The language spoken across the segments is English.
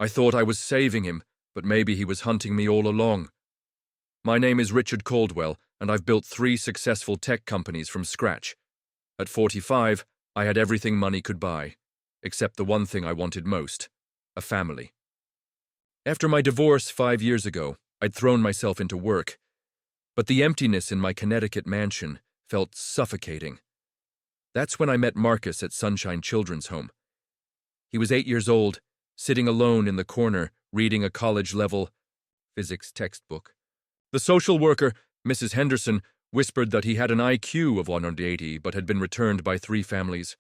I thought I was saving him, but maybe he was hunting me all along. My name is Richard Caldwell, and I've built 3 successful tech companies from scratch. At 45, I had everything money could buy, except the one thing I wanted most, a family. After my divorce 5 years ago, I'd thrown myself into work, but the emptiness in my Connecticut mansion felt suffocating. That's when I met Marcus at Sunshine Children's Home. He was 8 years old, sitting alone in the corner, reading a college-level physics textbook. The social worker, Mrs. Henderson, whispered that he had an IQ of 180 but had been returned by 3 families.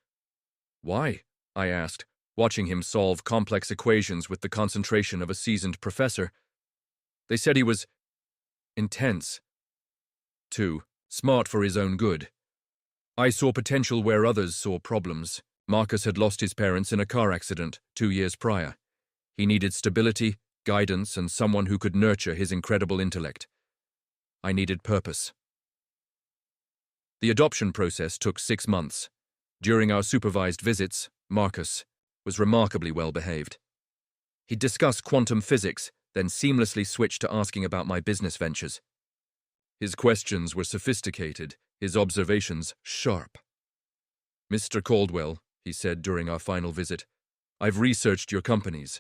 Why? I asked, watching him solve complex equations with the concentration of a seasoned professor. They said he was intense. 2. Smart for his own good. I saw potential where others saw problems. Marcus had lost his parents in a car accident 2 years prior. He needed stability, guidance, and someone who could nurture his incredible intellect. I needed purpose. The adoption process took 6 months. During our supervised visits, Marcus was remarkably well behaved. He'd discuss quantum physics, then seamlessly switched to asking about my business ventures. His questions were sophisticated, his observations sharp. "Mr. Caldwell," he said during our final visit, "I've researched your companies.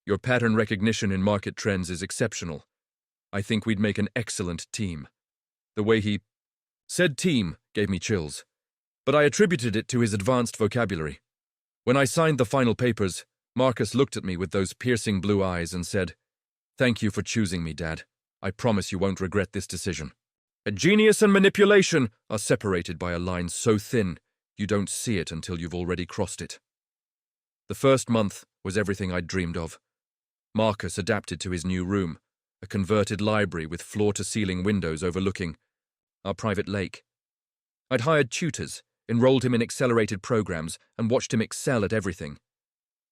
Your pattern recognition in market trends is exceptional. I think we'd make an excellent team." The way he said team gave me chills, but I attributed it to his advanced vocabulary. When I signed the final papers, Marcus looked at me with those piercing blue eyes and said, "Thank you for choosing me, Dad. I promise you won't regret this decision." A genius and manipulation are separated by a line so thin you don't see it until you've already crossed it. The first month was everything I'd dreamed of. Marcus adapted to his new room, a converted library with floor-to-ceiling windows overlooking our private lake. I'd hired tutors, enrolled him in accelerated programs, and watched him excel at everything.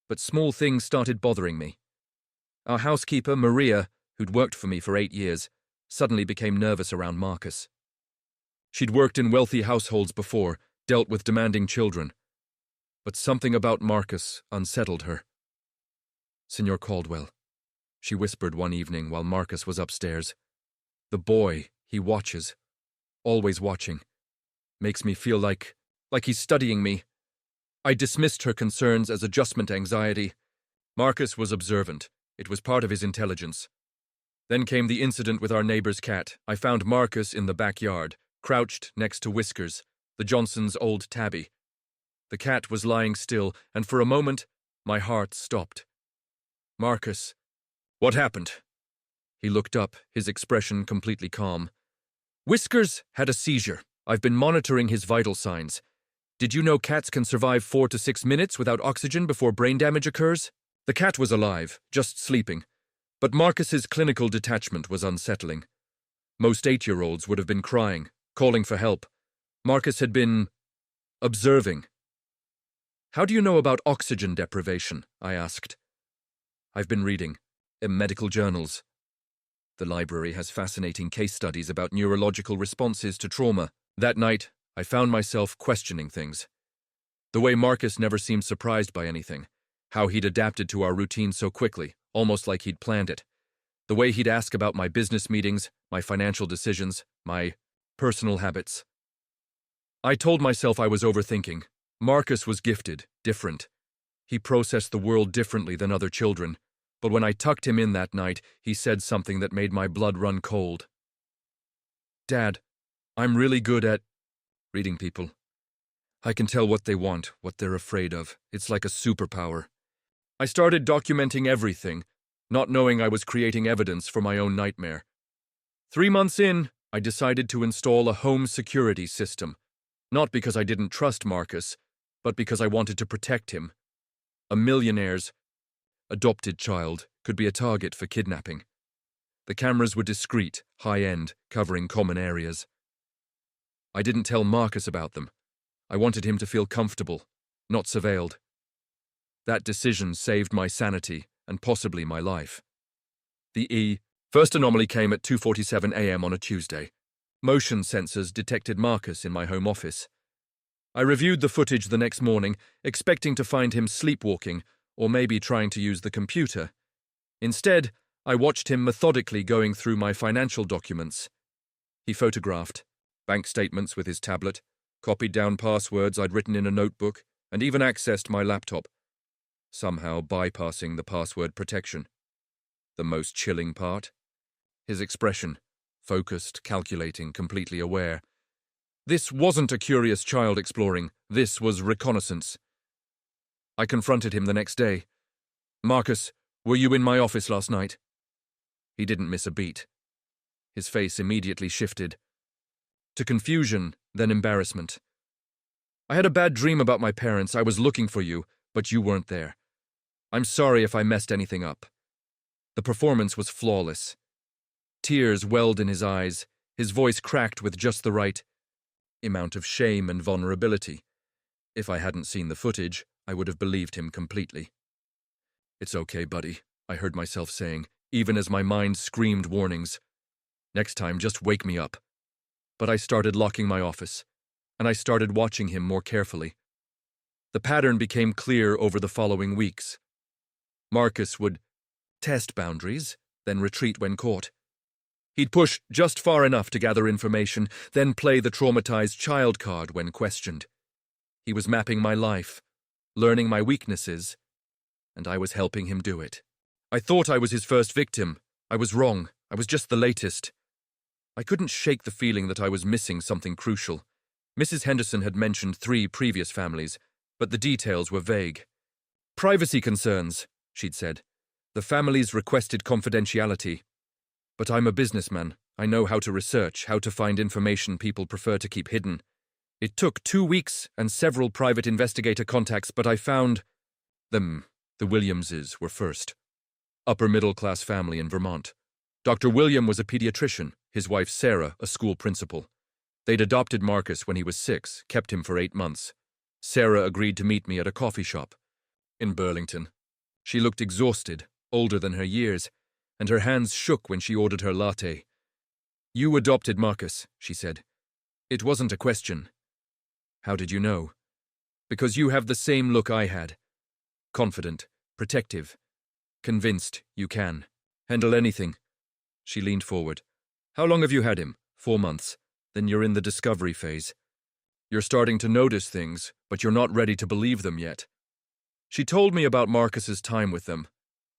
But small things started bothering me. Our housekeeper, Maria, who'd worked for me for 8 years, suddenly became nervous around Marcus. She'd worked in wealthy households before, dealt with demanding children. But something about Marcus unsettled her. "Senor Caldwell," she whispered one evening while Marcus was upstairs. "The boy he watches, always watching, makes me feel like he's studying me." I dismissed her concerns as adjustment anxiety. Marcus was observant. It was part of his intelligence. Then came the incident with our neighbor's cat. I found Marcus in the backyard, crouched next to Whiskers, the Johnsons' old tabby. The cat was lying still, and for a moment, my heart stopped. "Marcus, what happened?" He looked up, his expression completely calm. "Whiskers had a seizure. I've been monitoring his vital signs. Did you know cats can survive 4 to 6 minutes without oxygen before brain damage occurs?" The cat was alive, just sleeping. But Marcus's clinical detachment was unsettling. Most 8-year-olds would have been crying, calling for help. Marcus had been observing. "How do you know about oxygen deprivation?" I asked. "I've been reading in medical journals. The library has fascinating case studies about neurological responses to trauma." That night, I found myself questioning things. The way Marcus never seemed surprised by anything, how he'd adapted to our routine so quickly, almost like he'd planned it. The way he'd ask about my business meetings, my financial decisions, my personal habits. I told myself I was overthinking. Marcus was gifted, different. He processed the world differently than other children, but when I tucked him in that night, he said something that made my blood run cold. "Dad, I'm really good at reading people. I can tell what they want, what they're afraid of. It's like a superpower." I started documenting everything, not knowing I was creating evidence for my own nightmare. 3 months in, I decided to install a home security system, not because I didn't trust Marcus, but because I wanted to protect him. A millionaire's adopted child could be a target for kidnapping. The cameras were discreet, high-end, covering common areas. I didn't tell Marcus about them. I wanted him to feel comfortable, not surveilled. That decision saved my sanity and possibly my life. The first anomaly came at 2:47 a.m. on a Tuesday. Motion sensors detected Marcus in my home office. I reviewed the footage the next morning, expecting to find him sleepwalking or maybe trying to use the computer, Instead, I watched him methodically going through my financial documents. He photographed bank statements with his tablet, copied down passwords I'd written in a notebook, and even accessed my laptop, somehow bypassing the password protection. The most chilling part? His expression, focused, calculating, completely aware. This wasn't a curious child exploring, this was reconnaissance. I confronted him the next day. "Marcus, were you in my office last night?" He didn't miss a beat. His face immediately shifted to confusion, then embarrassment. "I had a bad dream about my parents. I was looking for you, but you weren't there. I'm sorry if I messed anything up." The performance was flawless. Tears welled in his eyes, his voice cracked with just the right amount of shame and vulnerability. If I hadn't seen the footage, I would have believed him completely. "It's okay, buddy," I heard myself saying, even as my mind screamed warnings. "Next time, just wake me up." But I started locking my office, and I started watching him more carefully. The pattern became clear over the following weeks. Marcus would test boundaries, then retreat when caught. He'd push just far enough to gather information, then play the traumatized child card when questioned. He was mapping my life, learning my weaknesses, and I was helping him do it. I thought I was his first victim. I was wrong. I was just the latest. I couldn't shake the feeling that I was missing something crucial. Mrs. Henderson had mentioned 3 previous families, but the details were vague. "Privacy concerns," she'd said. "The families requested confidentiality. But I'm a businessman. I know how to research, how to find information people prefer to keep hidden. It took 2 weeks and several private investigator contacts, but I found them. The Williamses were first. Upper-middle-class family in Vermont. Dr. William was a pediatrician, his wife Sarah a school principal. They'd adopted Marcus when he was 6, kept him for 8 months. Sarah agreed to meet me at a coffee shop in Burlington. She looked exhausted, older than her years, and her hands shook when she ordered her latte. "You adopted Marcus," she said. "It wasn't a question." "How did you know?" "Because you have the same look I had. Confident, protective, convinced you can handle anything." She leaned forward. "How long have you had him?" 4 months. "Then you're in the discovery phase. You're starting to notice things, but you're not ready to believe them yet." She told me about Marcus's time with them,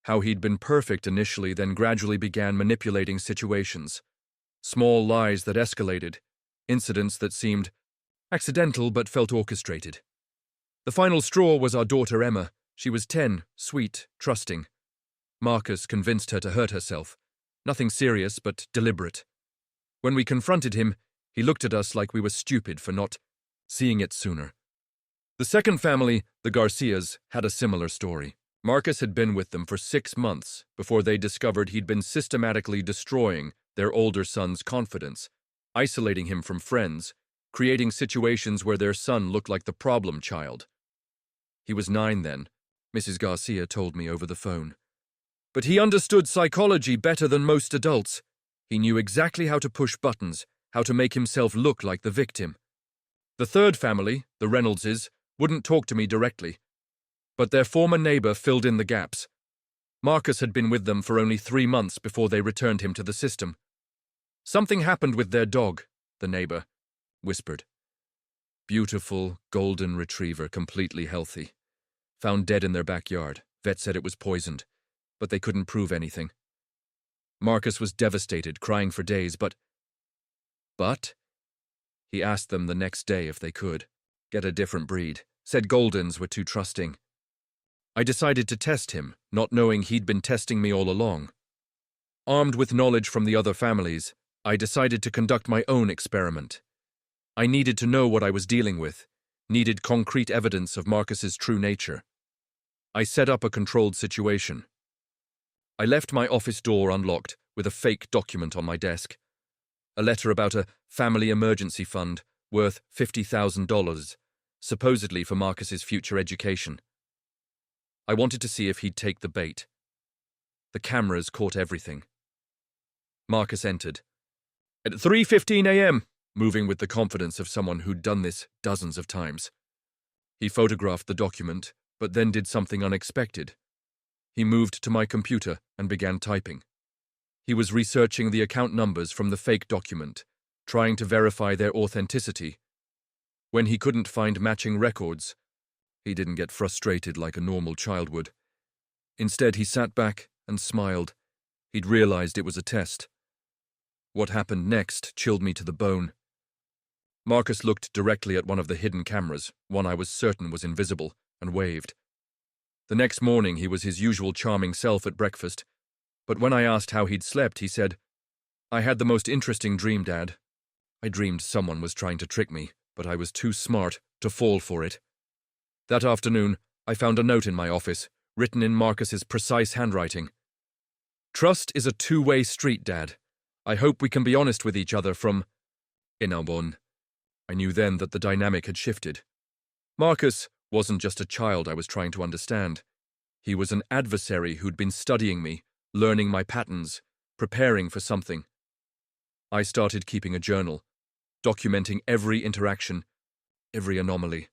how he'd been perfect initially, then gradually began manipulating situations. Small lies that escalated, incidents that seemed accidental but felt orchestrated. The final straw was our daughter Emma. She was 10, sweet, trusting. Marcus convinced her to hurt herself. Nothing serious, but deliberate. When we confronted him, he looked at us like we were stupid for not seeing it sooner. The second family, the Garcias, had a similar story. Marcus had been with them for 6 months before they discovered he'd been systematically destroying their older son's confidence, isolating him from friends, creating situations where their son looked like the problem child. He was 9 then, Mrs. Garcia told me over the phone. But he understood psychology better than most adults. He knew exactly how to push buttons, how to make himself look like the victim. The third family, the Reynoldses, wouldn't talk to me directly, but their former neighbor filled in the gaps. Marcus had been with them for only 3 months before they returned him to the system. "Something happened with their dog," the neighbor whispered. "Beautiful, golden retriever, completely healthy. Found dead in their backyard. Vet said it was poisoned, but they couldn't prove anything. Marcus was devastated, crying for days, but he asked them the next day if they could get a different breed, said Goldens were too trusting. I decided to test him, not knowing he'd been testing me all along. Armed with knowledge from the other families, I decided to conduct my own experiment. I needed to know what I was dealing with, needed concrete evidence of Marcus's true nature. I set up a controlled situation. I left my office door unlocked with a fake document on my desk. A letter about a family emergency fund worth $50,000, supposedly for Marcus's future education. I wanted to see if he'd take the bait. The cameras caught everything. Marcus entered. At 3:15 a.m., moving with the confidence of someone who'd done this dozens of times. He photographed the document, but then did something unexpected. He moved to my computer and began typing. He was researching the account numbers from the fake document, trying to verify their authenticity. When he couldn't find matching records, he didn't get frustrated like a normal child would. Instead, he sat back and smiled. He'd realized it was a test. What happened next chilled me to the bone. Marcus looked directly at one of the hidden cameras, one I was certain was invisible, and waved. The next morning, he was his usual charming self at breakfast, but when I asked how he'd slept, he said, "I had the most interesting dream, Dad. I dreamed someone was trying to trick me, but I was too smart to fall for it." That afternoon, I found a note in my office, written in Marcus's precise handwriting. "Trust is a two-way street, Dad. I hope we can be honest with each other from Inabon." I knew then that the dynamic had shifted. Marcus wasn't just a child I was trying to understand. He was an adversary who'd been studying me, learning my patterns, preparing for something. I started keeping a journal, documenting every interaction, every anomaly.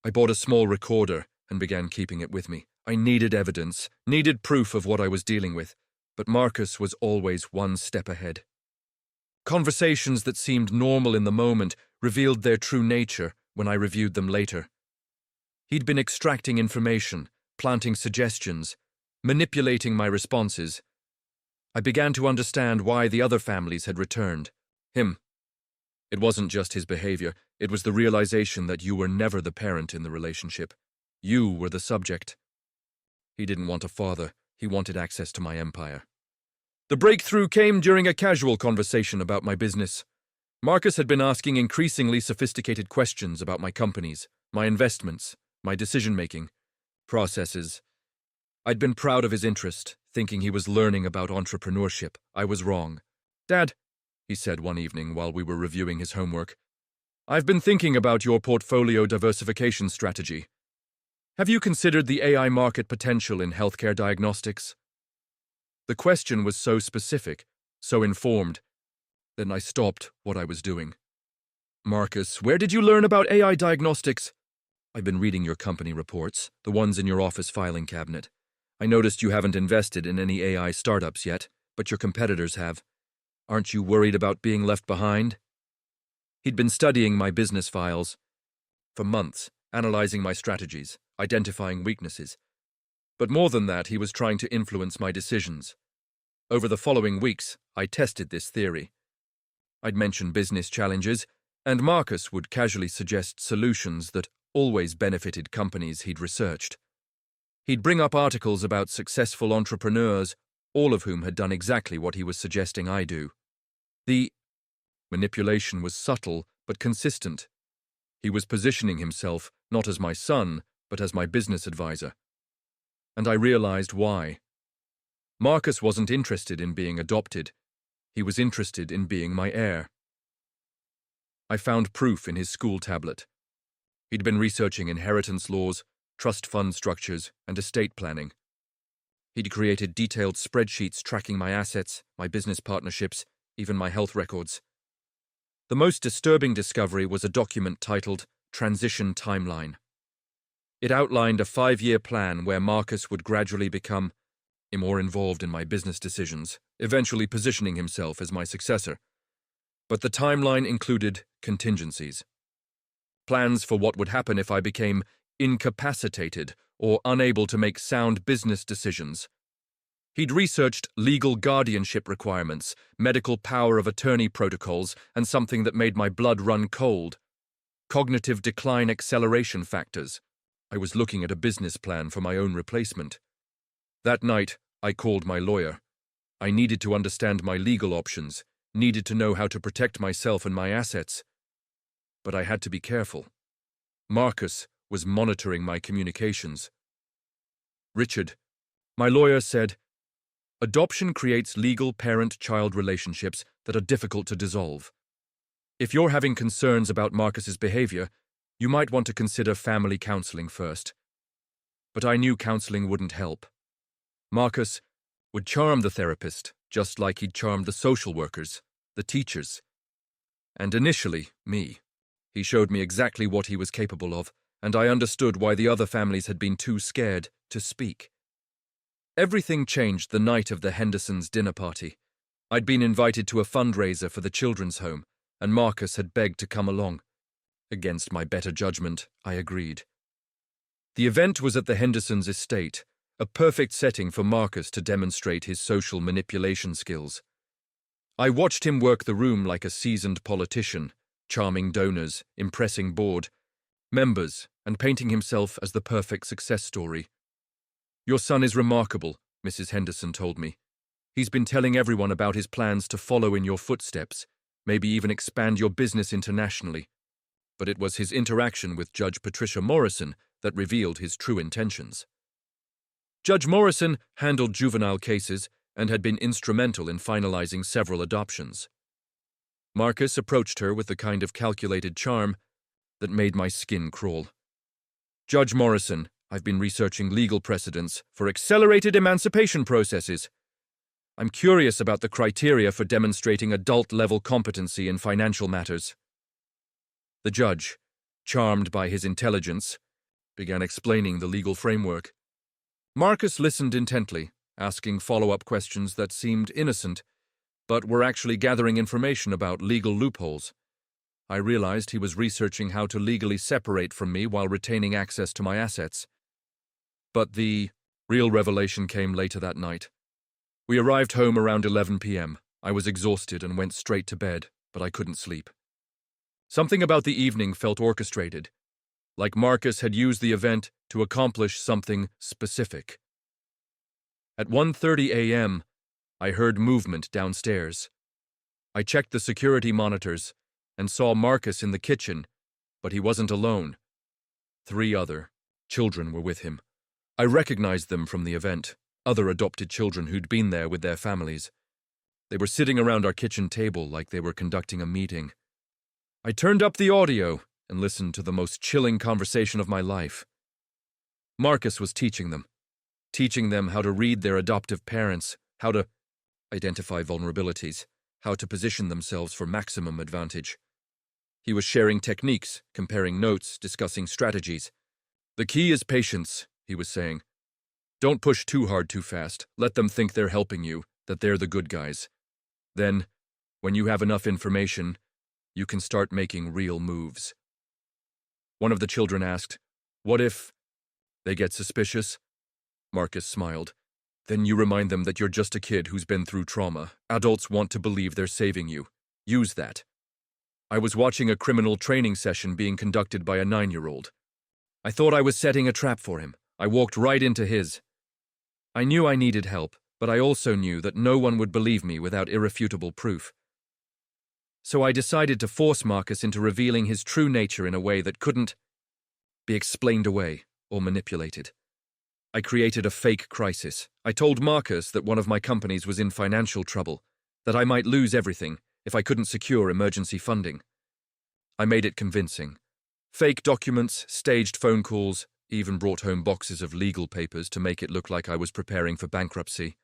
I bought a small recorder and began keeping it with me. I needed evidence, needed proof of what I was dealing with, but Marcus was always one step ahead. Conversations that seemed normal in the moment revealed their true nature when I reviewed them later. He'd been extracting information, planting suggestions, manipulating my responses. I began to understand why the other families had returned. Him. It wasn't just his behavior, it was the realization that you were never the parent in the relationship. You were the subject. He didn't want a father, he wanted access to my empire. The breakthrough came during a casual conversation about my business. Marcus had been asking increasingly sophisticated questions about my companies, my investments, my decision-making, processes. I'd been proud of his interest, thinking he was learning about entrepreneurship. I was wrong. "Dad," he said one evening while we were reviewing his homework, "I've been thinking about your portfolio diversification strategy. Have you considered the AI market potential in healthcare diagnostics?" The question was so specific, so informed, that I stopped what I was doing. "Marcus, where did you learn about AI diagnostics?" "I've been reading your company reports, the ones in your office filing cabinet. I noticed you haven't invested in any AI startups yet, but your competitors have. Aren't you worried about being left behind?" He'd been studying my business files for months, analyzing my strategies, identifying weaknesses. But more than that, he was trying to influence my decisions. Over the following weeks, I tested this theory. I'd mention business challenges, and Marcus would casually suggest solutions that always benefited companies he'd researched. He'd bring up articles about successful entrepreneurs, all of whom had done exactly what he was suggesting I do. The manipulation was subtle but consistent. He was positioning himself not as my son, but as my business advisor. And I realized why. Marcus wasn't interested in being adopted. He was interested in being my heir. I found proof in his school tablet. He'd been researching inheritance laws, trust fund structures, and estate planning. He'd created detailed spreadsheets tracking my assets, my business partnerships, even my health records. The most disturbing discovery was a document titled Transition Timeline. It outlined a 5-year plan where Marcus would gradually become more involved in my business decisions, eventually positioning himself as my successor. But the timeline included contingencies. Plans for what would happen if I became incapacitated or unable to make sound business decisions. He'd researched legal guardianship requirements, medical power of attorney protocols, and something that made my blood run cold: cognitive decline acceleration factors. I was looking at a business plan for my own replacement. That night, I called my lawyer. I needed to understand my legal options, needed to know how to protect myself and my assets. But I had to be careful. Marcus was monitoring my communications. "Richard," my lawyer said, "adoption creates legal parent-child relationships that are difficult to dissolve. If you're having concerns about Marcus's behavior, you might want to consider family counseling first." But I knew counseling wouldn't help. Marcus would charm the therapist, just like he'd charmed the social workers, the teachers, and initially, me. He showed me exactly what he was capable of, and I understood why the other families had been too scared to speak. Everything changed the night of the Hendersons' dinner party. I'd been invited to a fundraiser for the children's home, and Marcus had begged to come along. Against my better judgment, I agreed. The event was at the Hendersons' estate, a perfect setting for Marcus to demonstrate his social manipulation skills. I watched him work the room like a seasoned politician, charming donors, impressing board members, and painting himself as the perfect success story. "Your son is remarkable," Mrs. Henderson told me. "He's been telling everyone about his plans to follow in your footsteps, maybe even expand your business internationally." But it was his interaction with Judge Patricia Morrison that revealed his true intentions. Judge Morrison handled juvenile cases and had been instrumental in finalizing several adoptions. Marcus approached her with the kind of calculated charm that made my skin crawl. "Judge Morrison, I've been researching legal precedents for accelerated emancipation processes. I'm curious about the criteria for demonstrating adult-level competency in financial matters." The judge, charmed by his intelligence, began explaining the legal framework. Marcus listened intently, asking follow-up questions that seemed innocent, but were actually gathering information about legal loopholes. I realized he was researching how to legally separate from me while retaining access to my assets. But the real revelation came later that night. We arrived home around 11 p.m. I was exhausted and went straight to bed, but I couldn't sleep. Something about the evening felt orchestrated, like Marcus had used the event to accomplish something specific. At 1:30 a.m., I heard movement downstairs. I checked the security monitors and saw Marcus in the kitchen, but he wasn't alone. 3 other children were with him. I recognized them from the event, other adopted children who'd been there with their families. They were sitting around our kitchen table like they were conducting a meeting. I turned up the audio and listened to the most chilling conversation of my life. Marcus was teaching them how to read their adoptive parents, how to identify vulnerabilities, how to position themselves for maximum advantage. He was sharing techniques, comparing notes, discussing strategies. "The key is patience," he was saying. "Don't push too hard too fast. Let them think they're helping you, that they're the good guys. Then, when you have enough information, you can start making real moves." One of the children asked, "What if they get suspicious?" Marcus smiled. "Then you remind them that you're just a kid who's been through trauma. Adults want to believe they're saving you. Use that." I was watching a criminal training session being conducted by a 9-year-old. I thought I was setting a trap for him. I walked right into his. I knew I needed help, but I also knew that no one would believe me without irrefutable proof. So I decided to force Marcus into revealing his true nature in a way that couldn't be explained away or manipulated. I created a fake crisis. I told Marcus that one of my companies was in financial trouble, that I might lose everything if I couldn't secure emergency funding. I made it convincing. Fake documents, staged phone calls, even brought home boxes of legal papers to make it look like I was preparing for bankruptcy.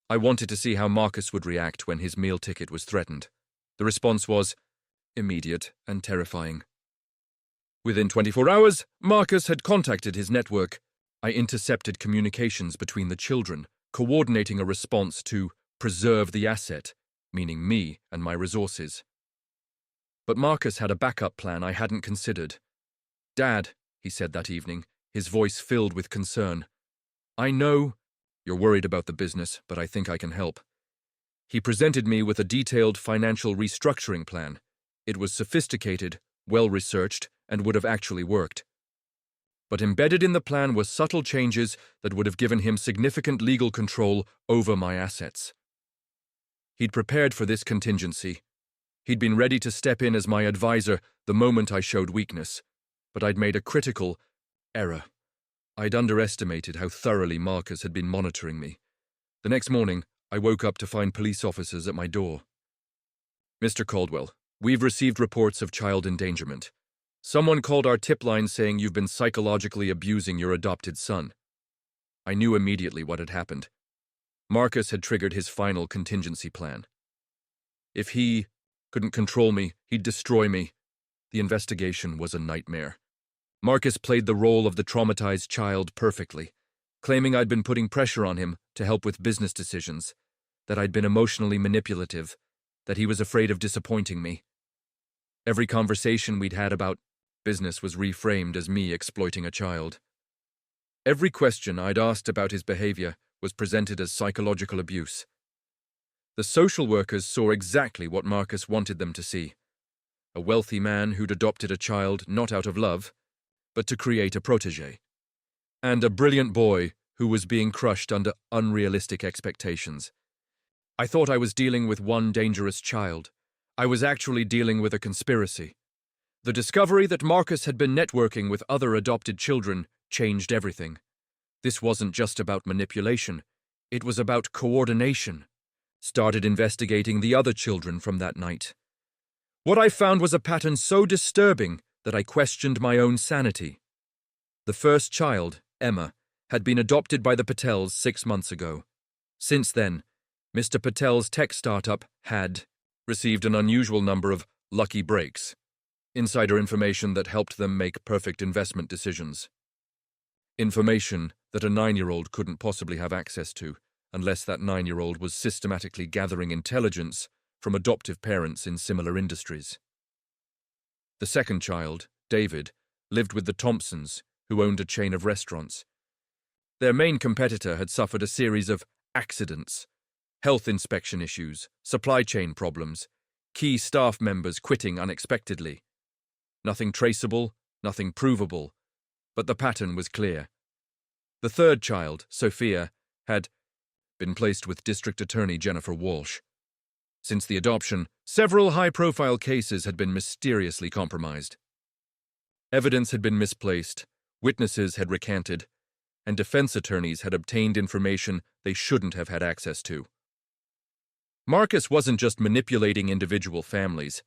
I wanted to see how Marcus would react when his meal ticket was threatened. The response was immediate and terrifying. Within 24 hours, Marcus had contacted his network. I intercepted communications between the children, coordinating a response to preserve the asset, meaning me and my resources. But Marcus had a backup plan I hadn't considered. "Dad," he said that evening, his voice filled with concern, "I know you're worried about the business, but I think I can help." He presented me with a detailed financial restructuring plan. It was sophisticated, well-researched, and would have actually worked. But embedded in the plan were subtle changes that would have given him significant legal control over my assets. He'd prepared for this contingency. He'd been ready to step in as my advisor the moment I showed weakness, but I'd made a critical error. I'd underestimated how thoroughly Marcus had been monitoring me. The next morning, I woke up to find police officers at my door. "Mr. Caldwell, we've received reports of child endangerment. Someone called our tip line saying you've been psychologically abusing your adopted son." I knew immediately what had happened. Marcus had triggered his final contingency plan. If he couldn't control me, he'd destroy me. The investigation was a nightmare. Marcus played the role of the traumatized child perfectly, claiming I'd been putting pressure on him to help with business decisions, that I'd been emotionally manipulative, that he was afraid of disappointing me. Every conversation we'd had about business was reframed as me exploiting a child. Every question I'd asked about his behavior was presented as psychological abuse. The social workers saw exactly what Marcus wanted them to see: a wealthy man who'd adopted a child not out of love, but to create a protégé, and a brilliant boy who was being crushed under unrealistic expectations. I thought I was dealing with one dangerous child. I was actually dealing with a conspiracy. The discovery that Marcus had been networking with other adopted children changed everything. This wasn't just about manipulation, it was about coordination. Started investigating the other children from that night. What I found was a pattern so disturbing that I questioned my own sanity. The first child, Emma, had been adopted by the Patels 6 months ago. Since then, Mr. Patel's tech startup had received an unusual number of lucky breaks, insider information that helped them make perfect investment decisions. Information that a 9-year-old couldn't possibly have access to unless that 9-year-old was systematically gathering intelligence from adoptive parents in similar industries. The second child, David, lived with the Thompsons, who owned a chain of restaurants. Their main competitor had suffered a series of accidents, health inspection issues, supply chain problems, key staff members quitting unexpectedly. Nothing traceable, nothing provable, but the pattern was clear. The third child, Sophia, had been placed with District Attorney Jennifer Walsh. Since the adoption, several high-profile cases had been mysteriously compromised. Evidence had been misplaced, witnesses had recanted, and defense attorneys had obtained information they shouldn't have had access to. Marcus wasn't just manipulating individual families.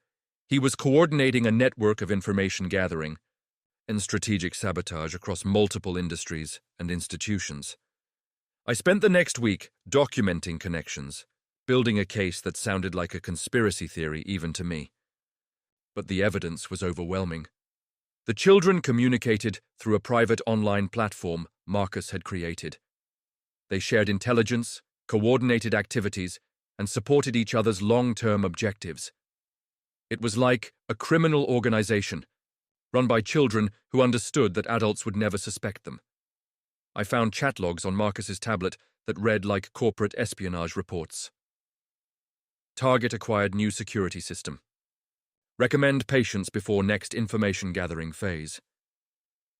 He was coordinating a network of information gathering and strategic sabotage across multiple industries and institutions. I spent the next week documenting connections, building a case that sounded like a conspiracy theory even to me. But the evidence was overwhelming. The children communicated through a private online platform Marcus had created. They shared intelligence, coordinated activities, and supported each other's long-term objectives. It was like a criminal organization, run by children who understood that adults would never suspect them. I found chat logs on Marcus's tablet that read like corporate espionage reports. Target acquired new security system. Recommend patience before next information gathering phase.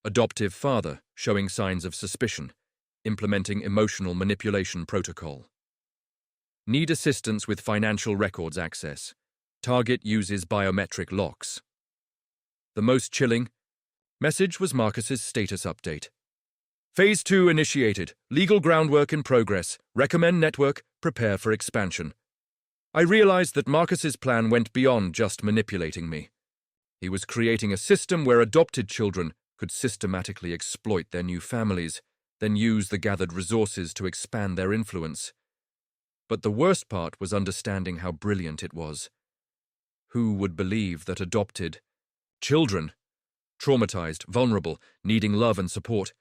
Adoptive father showing signs of suspicion, implementing emotional manipulation protocol. Need assistance with financial records access. Target uses biometric locks. The most chilling message was Marcus's status update. Phase 2 initiated. Legal groundwork in progress. Recommend network. Prepare for expansion. I realized that Marcus's plan went beyond just manipulating me. He was creating a system where adopted children could systematically exploit their new families, then use the gathered resources to expand their influence. But the worst part was understanding how brilliant it was. Who would believe that adopted children, traumatized, vulnerable, needing love and support,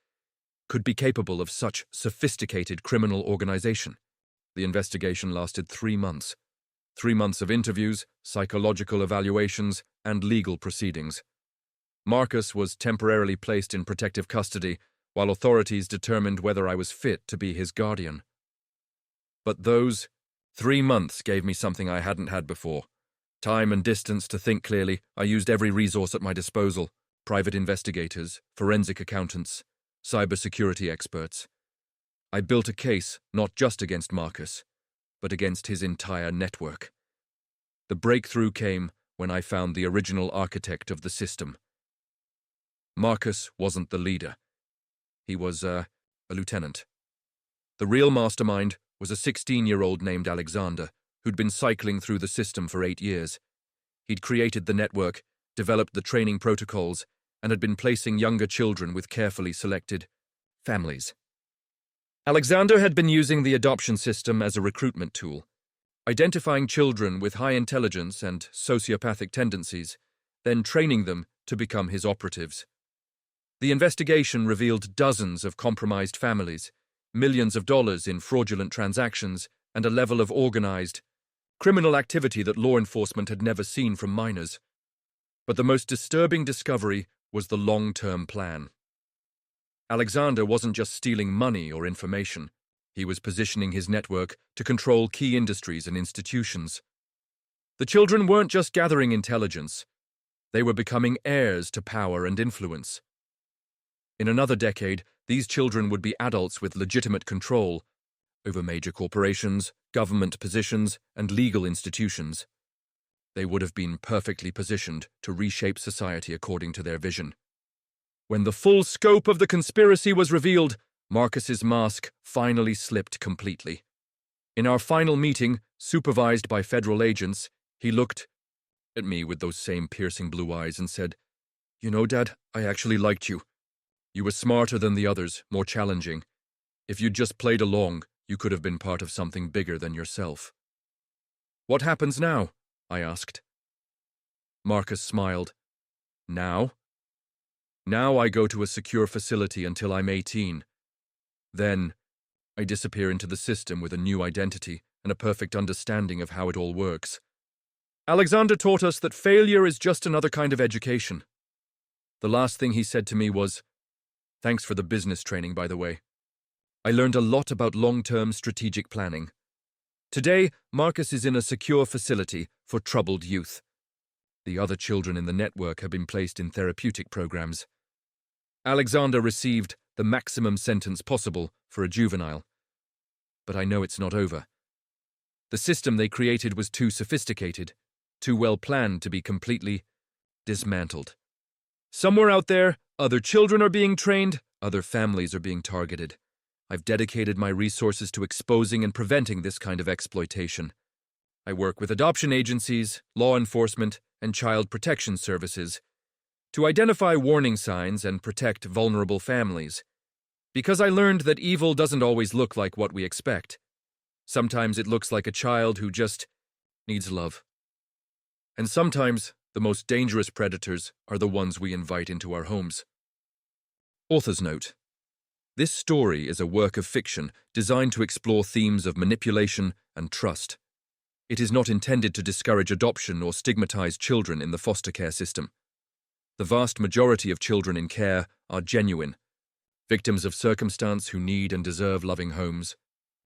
could be capable of such sophisticated criminal organization? The investigation lasted 3 months. 3 months of interviews, psychological evaluations, and legal proceedings. Marcus was temporarily placed in protective custody while authorities determined whether I was fit to be his guardian. But those 3 months gave me something I hadn't had before. Time and distance to think clearly. I used every resource at my disposal: private investigators, forensic accountants, cybersecurity experts. I built a case not just against Marcus, but against his entire network. The breakthrough came when I found the original architect of the system. Marcus wasn't the leader. He was a lieutenant. The real mastermind was a 16-year-old named Alexander, who'd been cycling through the system for 8 years. He'd created the network, developed the training protocols, and had been placing younger children with carefully selected families. Alexander had been using the adoption system as a recruitment tool, identifying children with high intelligence and sociopathic tendencies, then training them to become his operatives. The investigation revealed dozens of compromised families, millions of dollars in fraudulent transactions, and a level of organized, criminal activity that law enforcement had never seen from minors. But the most disturbing discovery was the long-term plan. Alexander wasn't just stealing money or information. He was positioning his network to control key industries and institutions. The children weren't just gathering intelligence. They were becoming heirs to power and influence. In another decade, these children would be adults with legitimate control over major corporations, government positions, and legal institutions. They would have been perfectly positioned to reshape society according to their vision. When the full scope of the conspiracy was revealed, Marcus's mask finally slipped completely. In our final meeting, supervised by federal agents, he looked at me with those same piercing blue eyes and said, "You know, Dad, I actually liked you. You were smarter than the others, more challenging. If you'd just played along, you could have been part of something bigger than yourself." "What happens now?" I asked. Marcus smiled. "Now? Now I go to a secure facility until I'm 18. Then, I disappear into the system with a new identity and a perfect understanding of how it all works. Alexander taught us that failure is just another kind of education." The last thing he said to me was, "Thanks for the business training, by the way. I learned a lot about long-term strategic planning." Today, Marcus is in a secure facility for troubled youth. The other children in the network have been placed in therapeutic programs. Alexander received the maximum sentence possible for a juvenile. But I know it's not over. The system they created was too sophisticated, too well planned to be completely dismantled. Somewhere out there, other children are being trained, other families are being targeted. I've dedicated my resources to exposing and preventing this kind of exploitation. I work with adoption agencies, law enforcement, and child protection services to identify warning signs and protect vulnerable families. Because I learned that evil doesn't always look like what we expect. Sometimes it looks like a child who just needs love. And sometimes the most dangerous predators are the ones we invite into our homes. Author's note: this story is a work of fiction designed to explore themes of manipulation and trust. It is not intended to discourage adoption or stigmatize children in the foster care system. The vast majority of children in care are genuine, victims of circumstance who need and deserve loving homes.